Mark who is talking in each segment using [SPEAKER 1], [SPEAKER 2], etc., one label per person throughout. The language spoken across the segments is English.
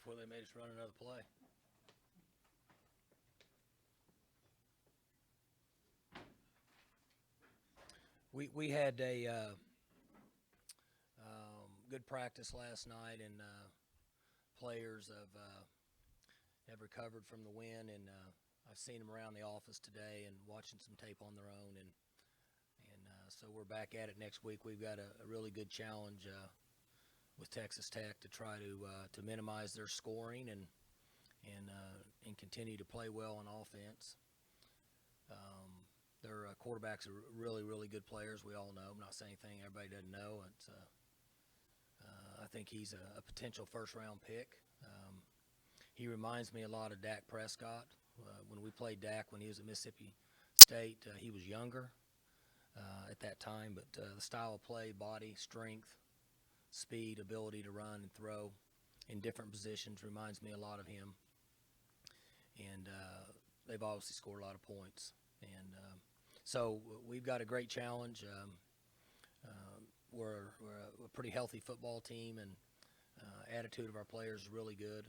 [SPEAKER 1] before they made us run another play. We had a good practice last night, and players have recovered from the win, and I've seen them around the office today and watching some tape on their own, and so we're back at it next week. We've got a really good challenge with Texas Tech to try to minimize their scoring and continue to play well on offense. Their quarterbacks are really, really good players. We all know. I'm not saying anything everybody doesn't know. I think he's a potential first-round pick. He reminds me a lot of Dak Prescott. When we played Dak when he was at Mississippi State, he was younger at that time, but the style of play, body, strength, speed, ability to run and throw in different positions reminds me a lot of him. And they've obviously scored a lot of points. And so we've got a great challenge. We're a pretty healthy football team, and attitude of our players is really good.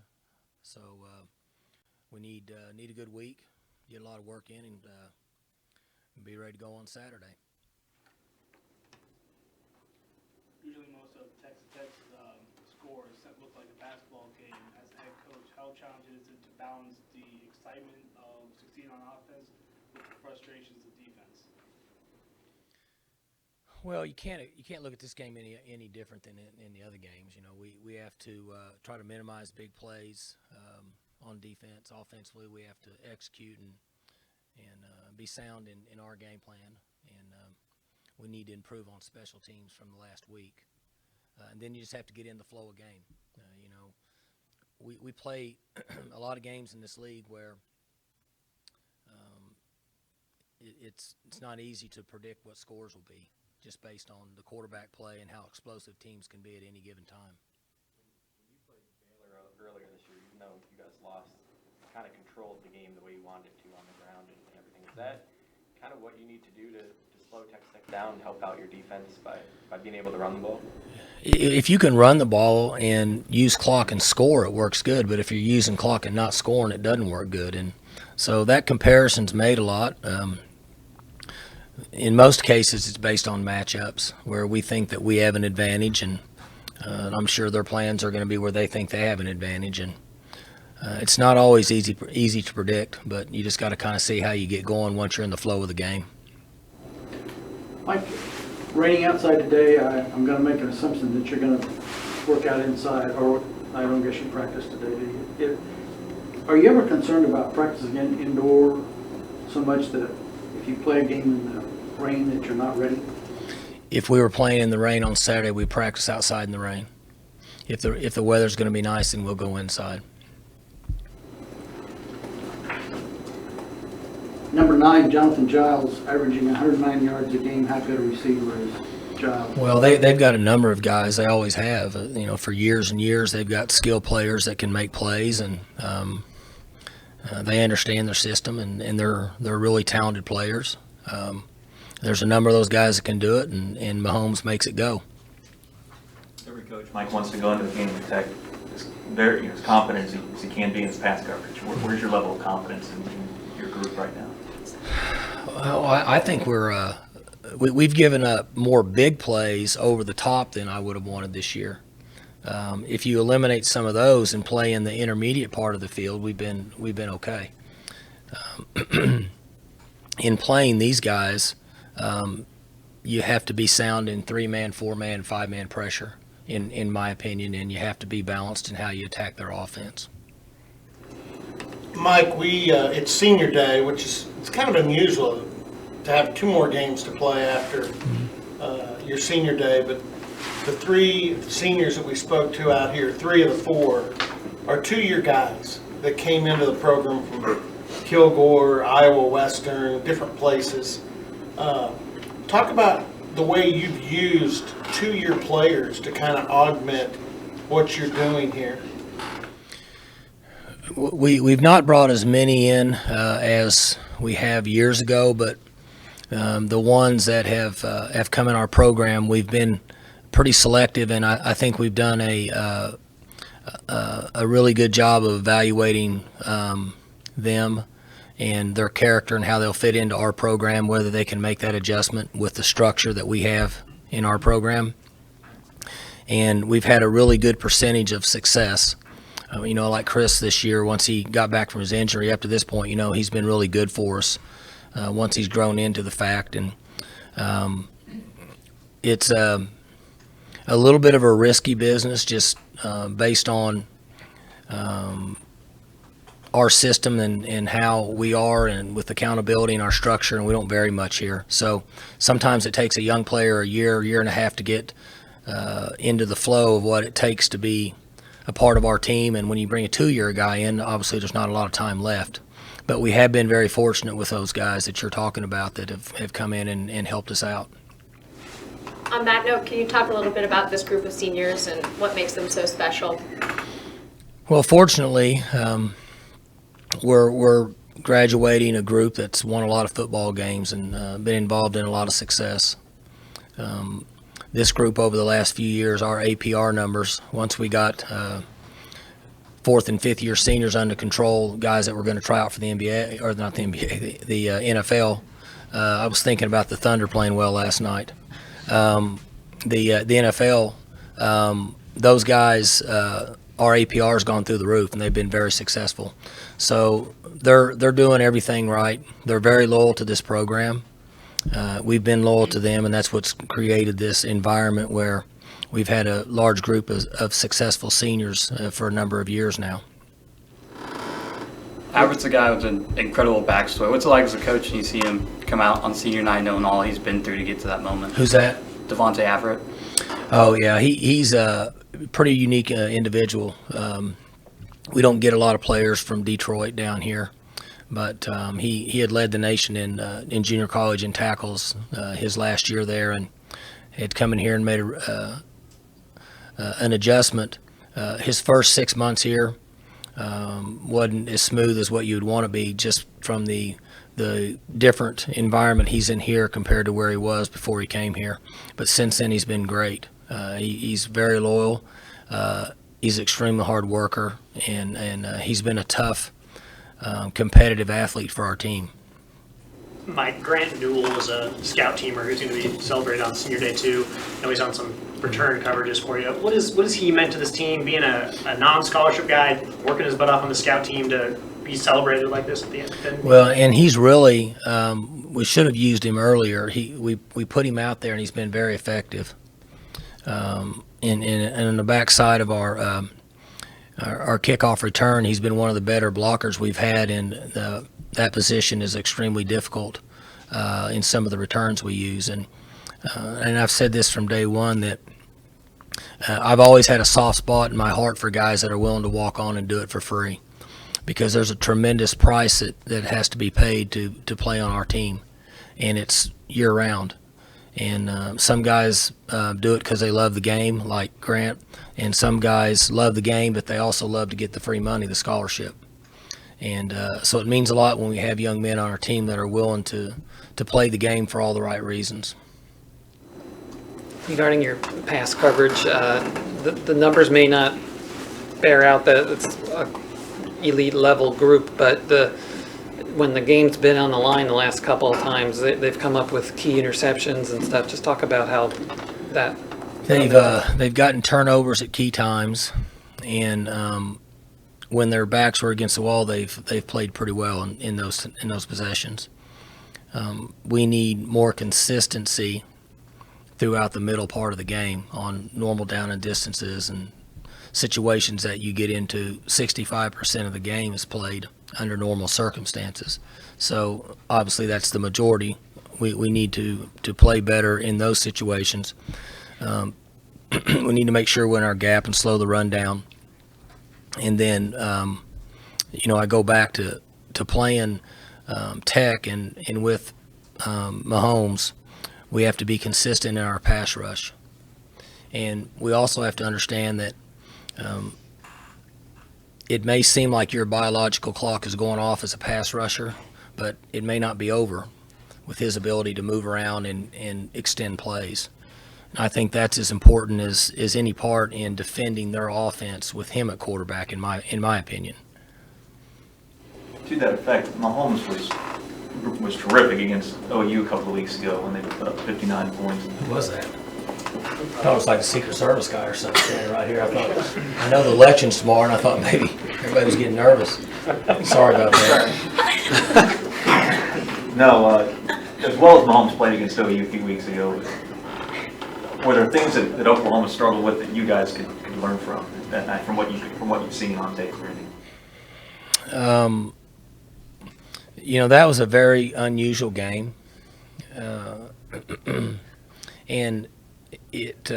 [SPEAKER 1] So we need a good week, get a lot of work in, and be ready to go on Saturday.
[SPEAKER 2] Usually most of Texas Tech's scores look like a basketball game. As a head coach, how challenging is it to balance the excitement of succeeding on offense with the frustrations of defense?
[SPEAKER 1] Well, you can't look at this game any different than in the other games. You know, we have to try to minimize big plays on defense. Offensively, we have to execute and be sound in our game plan, and we need to improve on special teams from the last week. And then you just have to get in the flow of game. You know, we play a lot of games in this league where it's not easy to predict what scores will be, just based on the quarterback play and how explosive teams can be at any given time.
[SPEAKER 3] When you played Baylor earlier this year, even though you guys lost, kind of controlled the game the way you wanted it to on the ground and everything. Is that kind of what you need to do to slow Texas Tech down and help out your defense by being able to run the ball?
[SPEAKER 1] If you can run the ball and use clock and score, it works good. But if you're using clock and not scoring, it doesn't work good. And so that comparison's made a lot. In most cases, it's based on matchups where we think that we have an advantage, and I'm sure their plans are going to be where they think they have an advantage. And it's not always easy to predict, but you just got to kind of see how you get going once you're in the flow of the game.
[SPEAKER 4] Mike, raining outside today, I'm going to make an assumption that you're going to work out inside, or I don't guess you practice today, do you? Are you ever concerned about practicing indoor so much that if you play a game in the rain that you're not ready?
[SPEAKER 1] If we were playing in the rain on Saturday, we practice outside in the rain. If the weather's going to be nice, then we'll go inside.
[SPEAKER 4] Number 9, Jonathan Giles, averaging 109 yards a game. How good a receiver is Giles?
[SPEAKER 1] Well, they've got a number of guys. They always have. You know, for years and years, they've got skilled players that can make plays, and they understand their system, and they're really talented players. There's a number of those guys that can do it, and Mahomes makes it go.
[SPEAKER 5] Every coach, Mike, wants to go into the game with Tech as confident as he can be in his pass coverage. Where's your level of confidence in your group right now?
[SPEAKER 1] Well, I think we've given up more big plays over the top than I would have wanted this year. If you eliminate some of those and play in the intermediate part of the field, we've been okay. In playing these guys, you have to be sound in 3-man, 4-man, 5-man pressure, in my opinion, and you have to be balanced in how you attack their offense.
[SPEAKER 6] Mike, it's senior day, which is it's kind of unusual to have 2 more games to play after your senior day, but the 3 seniors that we spoke to out here, 3 of the 4 are 2-year guys that came into the program from Kilgore, Iowa Western, different places. Talk about the way you've used 2-year players to kind of augment what you're doing here.
[SPEAKER 1] We've not brought as many in as we have years ago, but the ones that have come in our program, we've been pretty selective, and I think we've done a a really good job of evaluating them and their character and how they'll fit into our program, whether they can make that adjustment with the structure that we have in our program. And we've had a really good percentage of success. Like Chris this year, once he got back from his injury, up to this point, he's been really good for us once he's grown into the fact. And it's a little bit of a risky business just based on our system and how we are and with accountability and our structure, and we don't vary much here. So sometimes it takes a young player a year and a half to get into the flow of what it takes to be a part of our team. And when you bring a 2-year guy in, obviously there's not a lot of time left. But we have been very fortunate with those guys that you're talking about that have come in and helped us out.
[SPEAKER 7] On that note, can you talk a little bit about this group of seniors and what makes them so special?
[SPEAKER 1] Well, fortunately, we're graduating a group that's won a lot of football games and been involved in a lot of success. This group over the last few years, our APR numbers, once we got 4th and 5th year seniors under control, guys that were going to try out for the NBA, or not the NBA, the NFL. I was thinking about the Thunder playing well last night. The NFL, those guys, our APR has gone through the roof, and they've been very successful. So they're doing everything right. They're very loyal to this program. We've been loyal to them, and that's what's created this environment where we've had a large group of successful seniors for a number of years now.
[SPEAKER 8] Albert's a guy with an incredible backstory. What's it like as a coach and you see him come out on senior night knowing all he's been through to get to that moment?
[SPEAKER 1] Who's that?
[SPEAKER 8] Devontae Everett.
[SPEAKER 1] Oh, yeah. He's a pretty unique individual. We don't get a lot of players from Detroit down here, but he had led the nation in junior college in tackles his last year there, and had come in here and made an adjustment. His first 6 months here wasn't as smooth as what you'd want to be, just from the different environment he's in here compared to where he was before he came here. But since then, he's been great. He's very loyal. He's an extremely hard worker, and he's been a tough, competitive athlete for our team.
[SPEAKER 9] Mike, Grant Newell is a scout teamer who's going to be celebrated on senior day too. I know he's on some return coverages for you. What is he meant to this team, being a non-scholarship guy, working his butt off on the scout team to be celebrated like this at the end? Well,
[SPEAKER 1] and he's really, we should have used him earlier. We put him out there, and he's been very effective. In the backside of our kickoff return, he's been one of the better blockers we've had, and that position is extremely difficult in some of the returns we use. And I've said this from day one that I've always had a soft spot in my heart for guys that are willing to walk on and do it for free, because there's a tremendous price that has to be paid to play on our team, and it's year-round. And some guys do it because they love the game, like Grant, and some guys love the game, but they also love to get the free money, the scholarship. And so it means a lot when we have young men on our team that are willing to play the game for all the right reasons.
[SPEAKER 10] Regarding your pass coverage, the numbers may not bear out that it's an elite level group, but when the game's been on the line the last couple of times, they've come up with key interceptions and stuff. Just talk about how that.
[SPEAKER 1] They've gotten turnovers at key times, and when their backs were against the wall, they've played pretty well in those possessions. We need more consistency throughout the middle part of the game on normal down and distances and situations that you get into. 65% of the game is played under normal circumstances. So obviously that's the majority. We need to play better in those situations. We need to make sure we're in our gap and slow the run down. And then, I go back to playing Tech and with Mahomes, we have to be consistent in our pass rush. And we also have to understand that it may seem like your biological clock is going off as a pass rusher, but it may not be over with his ability to move around and extend plays. I think that's as important as any part in defending their offense with him at quarterback, in my opinion.
[SPEAKER 5] To that effect, Mahomes was terrific against OU a couple of weeks ago when they put up 59 points.
[SPEAKER 1] Who was that? I thought it was like a Secret Service guy or something standing right here. I know the election's tomorrow, and I thought maybe everybody was getting nervous. Sorry about that.
[SPEAKER 5] No, as well as Mahomes played against OU a few weeks ago, were there things that Oklahoma struggled with that you guys could learn from that night, from what you've seen on tape or anything?
[SPEAKER 1] That was a very unusual game, and it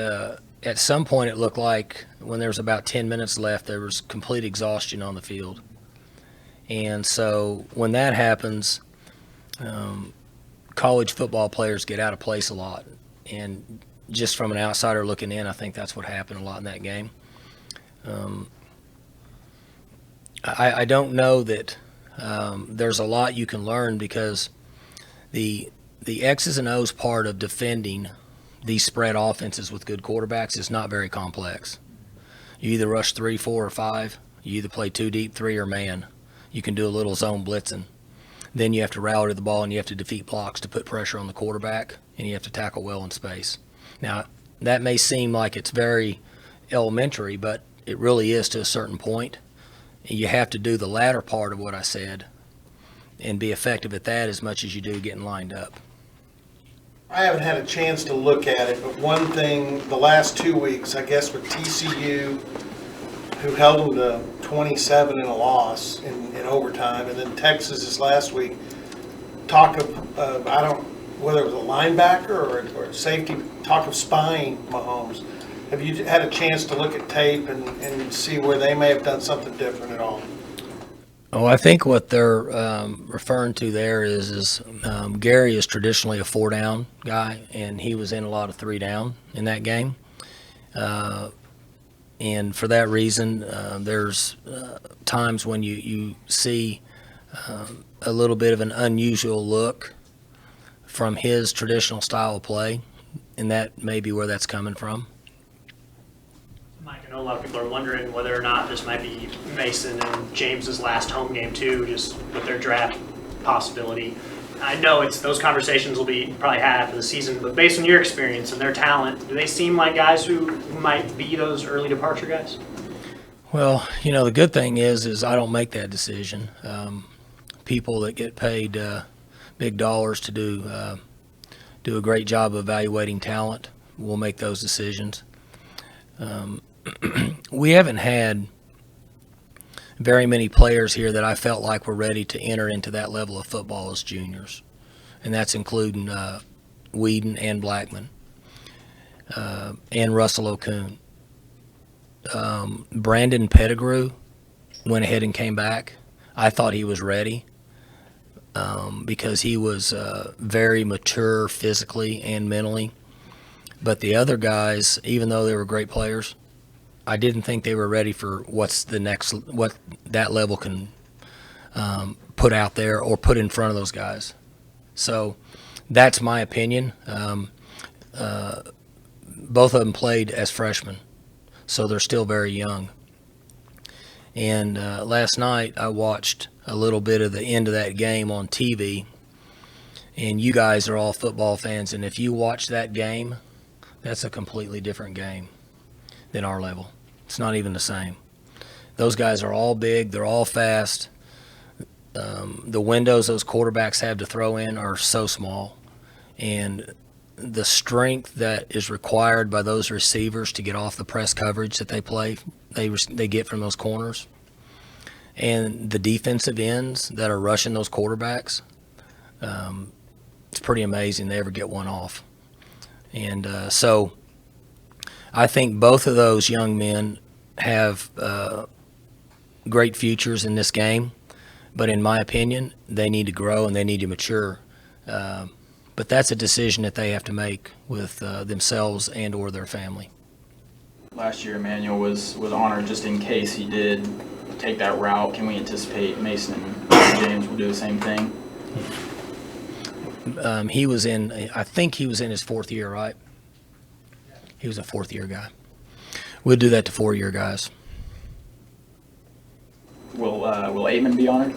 [SPEAKER 1] at some point it looked like when there was about 10 minutes left, there was complete exhaustion on the field, and so when that happens, college football players get out of place a lot, and just from an outsider looking in, I think that's what happened a lot in that game. I don't know that there's a lot you can learn, because the X's and O's part of defending these spread offenses with good quarterbacks is not very complex. You either rush 3, 4, or 5. You either play 2 deep, 3, or man. You can do a little zone blitzing. Then you have to rally to the ball, and you have to defeat blocks to put pressure on the quarterback, and you have to tackle well in space. Now, that may seem like it's very elementary, but it really is to a certain point. You have to do the latter part of what I said and be effective at that as much as you do getting lined up.
[SPEAKER 6] I haven't had a chance to look at it, but one thing, the last 2 weeks, I guess with TCU, who held them to 27 in a loss in overtime, and then Texas this last week, talk of whether it was a linebacker or safety, talk of spying Mahomes. Have you had a chance to look at tape and see where they may have done something different at all?
[SPEAKER 1] Oh, I think what they're referring to there is Gary is traditionally a 4-down guy, and he was in a lot of 3-down in that game. And for that reason, there's times when you see a little bit of an unusual look from his traditional style of play, and that may be where that's coming from.
[SPEAKER 9] Mike, I know a lot of people are wondering whether or not this might be Mason and James's last home game too, just with their draft possibility. I know those conversations will be probably had after the season, but based on your experience and their talent, do they seem like guys who might be those early departure guys?
[SPEAKER 1] Well, the good thing is I don't make that decision. People that get paid big dollars to do a great job of evaluating talent will make those decisions. We haven't had very many players here that I felt like were ready to enter into that level of football as juniors, and that's including Whedon and Blackman and Russell Okun. Brandon Pettigrew went ahead and came back. I thought he was ready because he was very mature physically and mentally. But the other guys, even though they were great players, I didn't think they were ready for what that level can put out there or put in front of those guys. So that's my opinion. Both of them played as freshmen, so they're still very young. And last night I watched a little bit of the end of that game on TV, and you guys are all football fans, and if you watch that game, that's a completely different game than our level. It's not even the same. Those guys are all big. They're all fast. The windows those quarterbacks have to throw in are so small. And the strength that is required by those receivers to get off the press coverage that they get from those corners, and the defensive ends that are rushing those quarterbacks, it's pretty amazing they ever get one off. And so I think both of those young men have great futures in this game, but in my opinion, they need to grow and they need to mature. But that's a decision that they have to make with themselves and or their family.
[SPEAKER 11] Last year, Emmanuel was honored just in case he did take that route. Can we anticipate Mason and James will do the same thing?
[SPEAKER 1] I think he was in his 4th year, right? He was a 4th-year guy. We'll do that to 4-year guys.
[SPEAKER 11] Will Aitman be honored?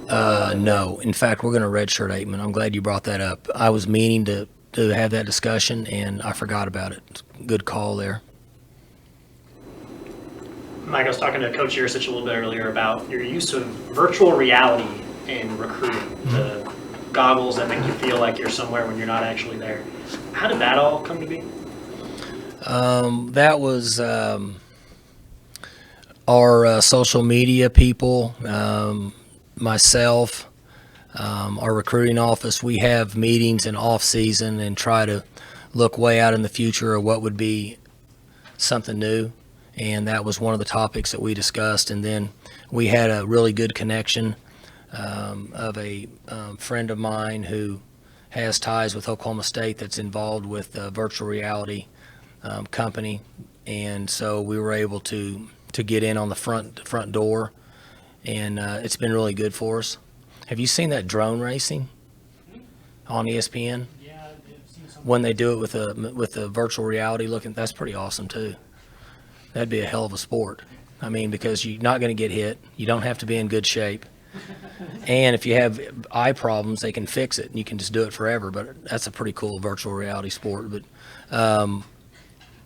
[SPEAKER 1] No. In fact, we're going to redshirt Aitman. I'm glad you brought that up. I was meaning to have that discussion, and I forgot about it. Good call there.
[SPEAKER 9] Mike, I was talking to Coach Yersich a little bit earlier about your use of virtual reality in recruiting, the goggles that make you feel like you're somewhere when you're not actually there. How did that all come to be?
[SPEAKER 1] That was our social media people, myself, our recruiting office. We have meetings in off season and try to look way out in the future of what would be something new. And that was one of the topics that we discussed. And then we had a really good connection of a friend of mine who has ties with Oklahoma State that's involved with a virtual reality company. And so we were able to get in on the front door, and it's been really good for us. Have you seen that drone racing on ESPN?
[SPEAKER 9] Yeah, I've seen some.
[SPEAKER 1] When they do it with a virtual reality looking, that's pretty awesome too. That'd be a hell of a sport. I mean, because you're not going to get hit. You don't have to be in good shape. And if you have eye problems, they can fix it, and you can just do it forever. But that's a pretty cool virtual reality sport. But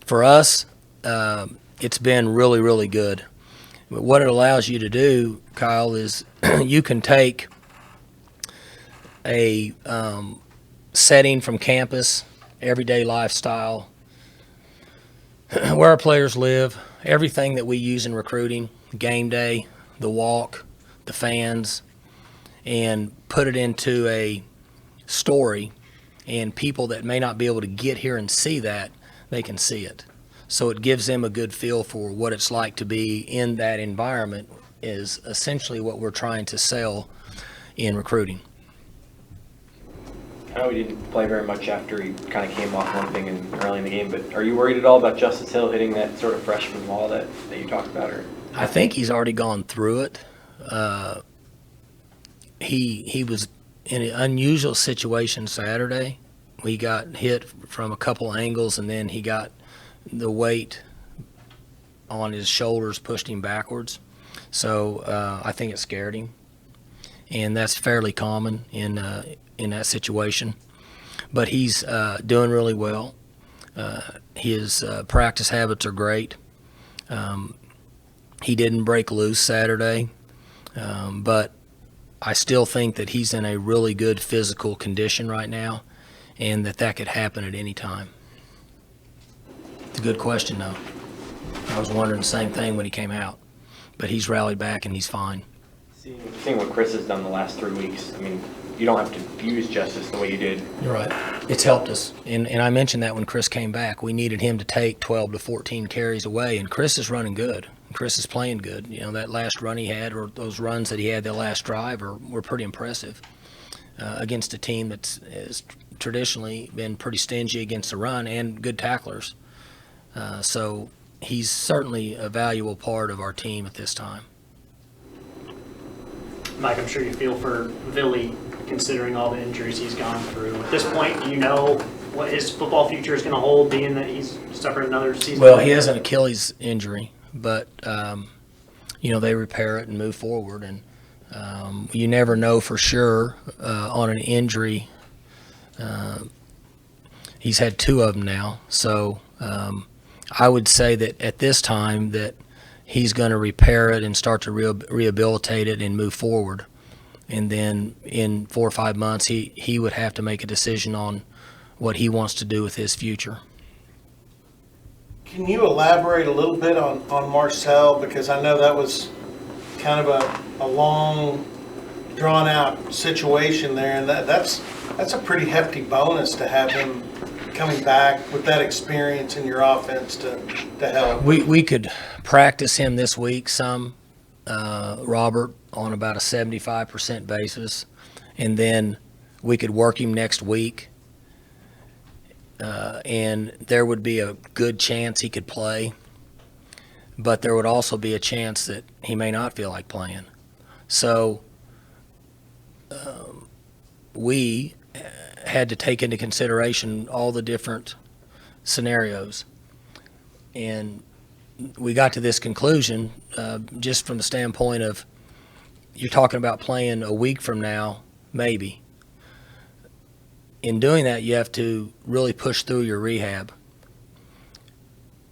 [SPEAKER 1] for us, it's been really, really good. But what it allows you to do, Kyle, is you can take a setting from campus, everyday lifestyle, where our players live, everything that we use in recruiting, game day, the walk, the fans, and put it into a story, and people that may not be able to get here and see that, they can see it. So it gives them a good feel for what it's like to be in that environment is essentially what we're trying to sell in recruiting.
[SPEAKER 3] I know he didn't play very much after he kind of came off limping and early in the game, but are you worried at all about Justice Hill hitting that sort of freshman wall that you talked about? Or
[SPEAKER 1] I think he's already gone through it. He was in an unusual situation Saturday. We got hit from a couple angles, and then he got the weight on his shoulders pushed him backwards. So I think it scared him, and that's fairly common in that situation. But he's doing really well. His practice habits are great. He didn't break loose Saturday, but I still think that he's in a really good physical condition right now, and that could happen at any time. It's a good question, though. I was wondering the same thing when he came out, but he's rallied back and he's fine.
[SPEAKER 3] seeing what Chris has done the last 3 weeks, I mean, you don't have to use Justice the way you did.
[SPEAKER 1] You're right. It's helped us. And I mentioned that when Chris came back. We needed him to take 12 to 14 carries away, and Chris is running good. Chris is playing good. You know, that last run he had, or those runs that he had the last drive were pretty impressive against a team that's has traditionally been pretty stingy against the run and good tacklers. So he's certainly a valuable part of our team at this time.
[SPEAKER 9] Mike, I'm sure you feel for Villy, considering all the injuries he's gone through. At this point, do you know what his football future is going to hold, being that he's suffered another season?
[SPEAKER 1] Well, he has an Achilles injury, but, they repair it and move forward. And you never know for sure on an injury. He's had 2 of them now. So I would say that at this time that he's going to repair it and start to rehabilitate it and move forward. And then in 4 or 5 months, he would have to make a decision on what he wants to do with his future.
[SPEAKER 6] Can you elaborate a little bit on Marcel? Because I know that was kind of a long, drawn-out situation there, and that's a pretty hefty bonus to have him coming back with that experience in your offense to help.
[SPEAKER 1] We could practice him this week some, Robert, on about a 75% basis, and then we could work him next week, and there would be a good chance he could play, but there would also be a chance that he may not feel like playing. So we had to take into consideration all the different scenarios. And we got to this conclusion just from the standpoint of you're talking about playing a week from now, maybe. In doing that, you have to really push through your rehab.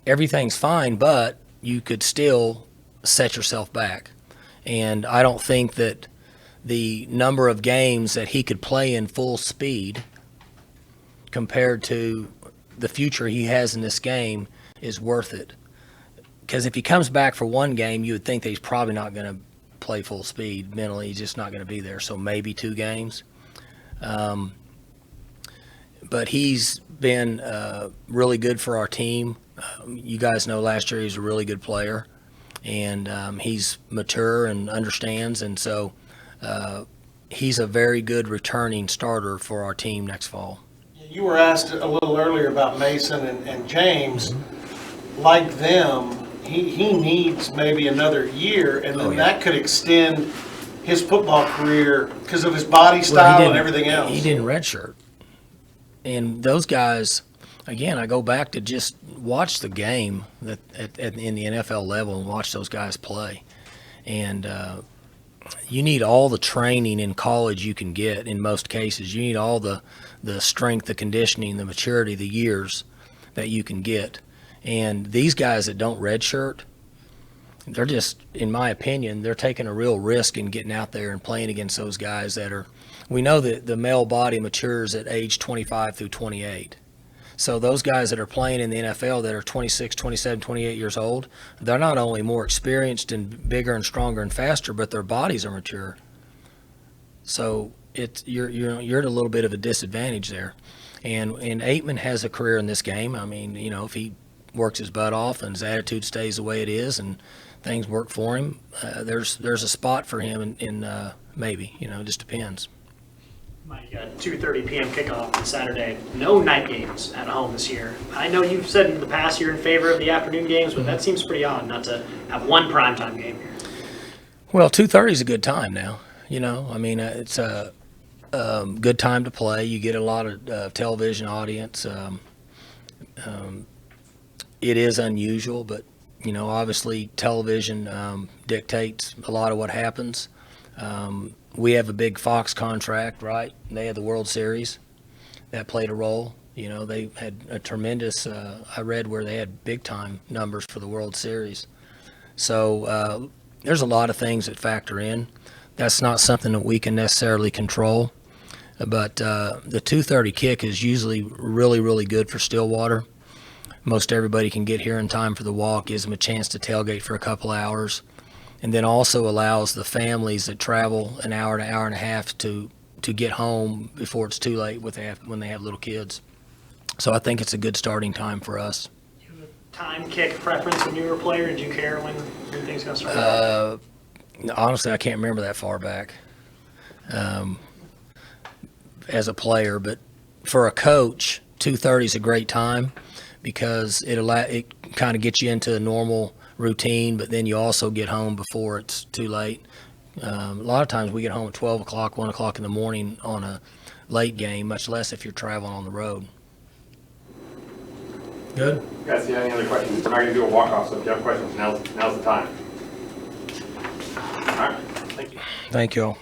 [SPEAKER 1] Everything's fine, but you could still set yourself back. And I don't think that the number of games that he could play in full speed compared to the future he has in this game is worth it. Because if he comes back for one game, you would think that he's probably not going to play full speed mentally. He's just not going to be there. So maybe 2 games. But he's been really good for our team. You guys know last year he was a really good player. And he's mature and understands. And so he's a very good returning starter for our team next fall.
[SPEAKER 6] You were asked a little earlier about Mason and James. Like them, he needs maybe another year, and then that could extend his football career because of his body style and everything else.
[SPEAKER 1] He didn't redshirt. And those guys, again, I go back to just watch the game in the NFL level and watch those guys play. And you need all the training in college you can get in most cases. You need all the strength, the conditioning, the maturity, the years that you can get. And these guys that don't redshirt, they're just, in my opinion, they're taking a real risk in getting out there and playing against those guys that are, we know that the male body matures at age 25 through 28. So those guys that are playing in the NFL that are 26, 27, 28 years old, they're not only more experienced and bigger and stronger and faster, but their bodies are mature. So you're at a little bit of a disadvantage there. And Aitman has a career in this game. I mean, you know, if he works his butt off and his attitude stays the way it is and things work for him, there's a spot for him in maybe, you know, it just depends.
[SPEAKER 9] Mike, 2:30 p.m. kickoff on Saturday. No night games at home this year. I know you've said in the past you're in favor of the afternoon games, but that seems pretty odd not to have one primetime game here.
[SPEAKER 1] Well, 2:30 is a good time now. You know, I mean, it's a good time to play. You get a lot of television audience. It is unusual, but, you know, obviously television dictates a lot of what happens. We have a big Fox contract, right? They had the World Series. That played a role. You know, they had a tremendous, I read where they had big-time numbers for the World Series. So there's a lot of things that factor in. That's not something that we can necessarily control. But the 2:30 kick is usually really, really good for Stillwater. Most everybody can get here in time for the walk, gives them a chance to tailgate for a couple hours, and then also allows the families that travel an hour to hour and a half to get home before it's too late when they have little kids. So I think it's a good starting time for us.
[SPEAKER 9] You have a time kick preference when you were a player? Did you care when things got started?
[SPEAKER 1] Honestly, I can't remember that far back as a player, but for a coach, 2:30 is a great time because it kind of gets you into a normal routine, but then you also get home before it's too late. A lot of times we get home at 12 o'clock, 1 o'clock in the morning on a late game, much less if you're traveling on the road. Good?
[SPEAKER 12] You guys see any other questions? We're not going to do a walk-off, so if you have questions, now's the time. All right. Thank you.
[SPEAKER 1] Thank you all.